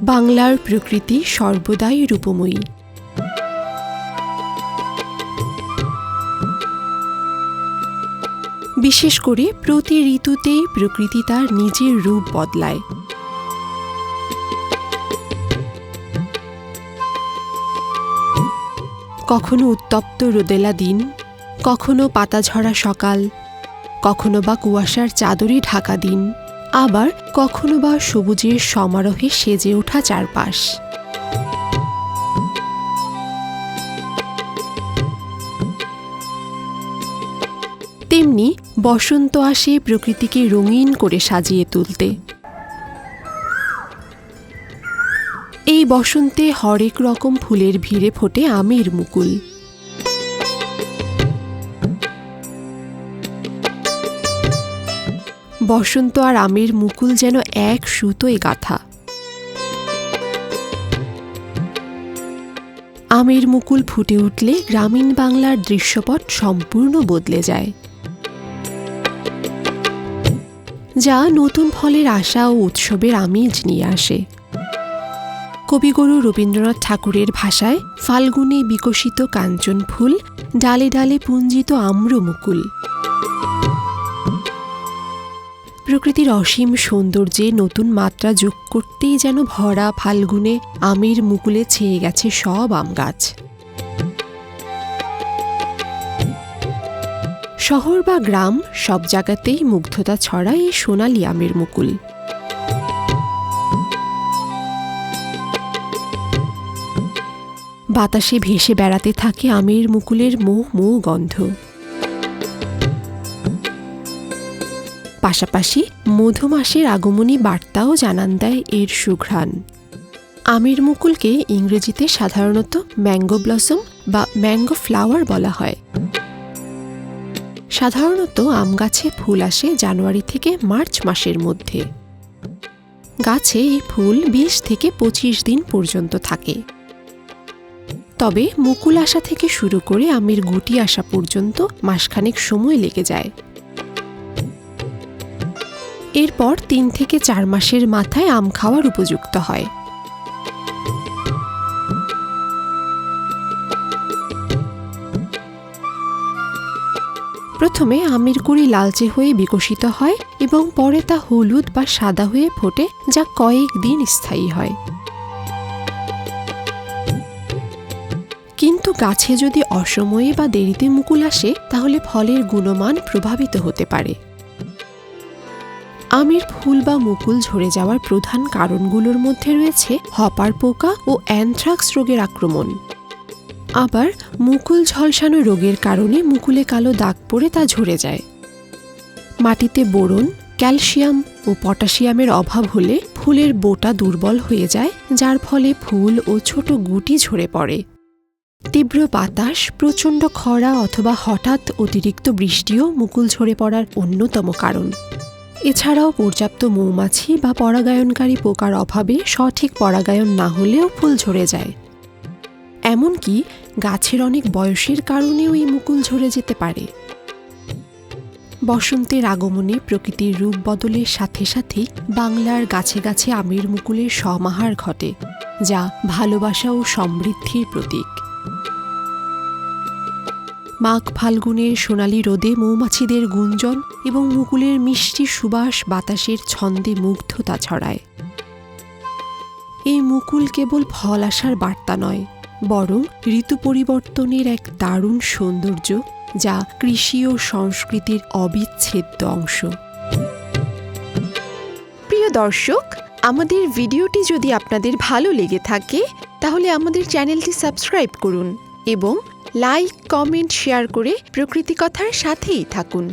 বাংলার প্রকৃতি সর্বদাই রূপময়ী। বিশেষ করে প্রতি ঋতুতেই প্রকৃতি তার নিজের রূপ বদলায়। কখনো উত্তপ্ত রোদেলা দিন, কখনো পাতাঝরা সকাল, কখনো বা কুয়াশার চাদরে ঢাকা দিন, আবার কখনো বা সবুজের সমারোহে সেজে ওঠা চারপাশ। তেমনি বসন্ত আসে প্রকৃতিকে রঙিন করে সাজিয়ে তুলতে। এই বসন্তে হরেক রকম ফুলের ভিড়ে ফোটে আমের মুকুল। বসন্ত আর আমের মুকুল যেন এক সুতোয় গাঁথা। আমের মুকুল ফুটে উঠলে গ্রামীণ বাংলার দৃশ্যপট সম্পূর্ণ বদলে যায়, যা নতুন ফলের আশা ও উৎসবের আমেজ নিয়ে আসে। কবিগুরু রবীন্দ্রনাথ ঠাকুরের ভাষায় ফাল্গুনে বিকশিত কাঞ্চন ফুল, ডালে ডালে পুঞ্জিত আম্র মুকুল। প্রকৃতির অসীম সৌন্দর্যে নতুন মাত্রা যোগ করতেই যেন ভরা ফাল্গুনে আমের মুকুলে ছেয়ে গেছে সব আম গাছ। শহর বা গ্রাম সব জায়গাতেই মুগ্ধতা ছড়ায় এই সোনালি আমের মুকুল। বাতাসে ভেসে বেড়াতে থাকে আমের মুকুলের মোহ মোহ গন্ধ। পাশাপাশি মধুমাসের আগমনী বার্তাও জানান দেয় এর সুঘ্রাণ। আমের মুকুলকে ইংরেজিতে সাধারণত ম্যাঙ্গো ব্লসম বা ম্যাঙ্গো ফ্লাওয়ার বলা হয়। সাধারণত আম গাছে ফুল আসে জানুয়ারি থেকে মার্চ মাসের মধ্যে। গাছে এই ফুল 20 থেকে 25 দিন পর্যন্ত থাকে। তবে মুকুল আসা থেকে শুরু করে আমের গুটি আসা পর্যন্ত মাসখানেক সময় লেগে যায়। এরপর 3 থেকে 4 মাসের মাথায় আম খাওয়ার উপযুক্ত হয়। প্রথমে আমের কুঁড়ি লালচে হয়ে বিকশিত হয় এবং পরে তা হলুদ বা সাদা হয়ে ফোটে, যা কয়েকদিন স্থায়ী হয়। কিন্তু গাছে যদি অসময়ে বা দেরিতে মুকুল আসে, তাহলে ফলের গুণমান প্রভাবিত হতে পারে। আমের ফুল বা মুকুল ঝরে যাওয়ার প্রধান কারণগুলোর মধ্যে রয়েছে হপার পোকা ও অ্যানথ্রাক্স রোগের আক্রমণ। আবার মুকুল ঝলসানো রোগের কারণে মুকুলে কালো দাগ পড়ে তা ঝরে যায়। মাটিতে বোরন, ক্যালসিয়াম ও পটাশিয়ামের অভাব হলে ফুলের বোটা দুর্বল হয়ে যায়, যার ফলে ফুল ও ছোট গুটি ঝরে পড়ে। তীব্র বাতাস, প্রচণ্ড খরা অথবা হঠাৎ অতিরিক্ত বৃষ্টিও মুকুল ঝরে পড়ার অন্যতম কারণ। এছাড়াও পর্যাপ্ত মৌমাছি বা পরাগায়নকারী পোকার অভাবে সঠিক পরাগায়ন না হলেও ফুল ঝরে যায়। এমনকি গাছের অনেক বয়সের কারণেও এই মুকুল ঝরে যেতে পারে। বসন্তের আগমনে প্রকৃতির রূপ বদলের সাথে সাথে বাংলার গাছে গাছে আমের মুকুলের সমাহার ঘটে, যা ভালোবাসা ও সমৃদ্ধির প্রতীক। মাঘ ফাল্গুনের সোনালি রোদে মৌমাছিদের গুঞ্জন এবং মুকুলের মিষ্টি সুবাস বাতাসের ছন্দে মুগ্ধতা ছড়ায়। এই মুকুল কেবল ফল আসার বার্তা নয়, বরং ঋতু পরিবর্তনের এক দারুণ সৌন্দর্য, যা কৃষি ও সংস্কৃতির অবিচ্ছেদ্য অংশ। প্রিয় দর্শক, আমাদের ভিডিওটি যদি আপনাদের ভালো লেগে থাকে, তাহলে আমাদের চ্যানেলটি সাবস্ক্রাইব করুন এবং লাইক, কমেন্ট, শেয়ার করে প্রকৃতি কথার সাথেই থাকুন।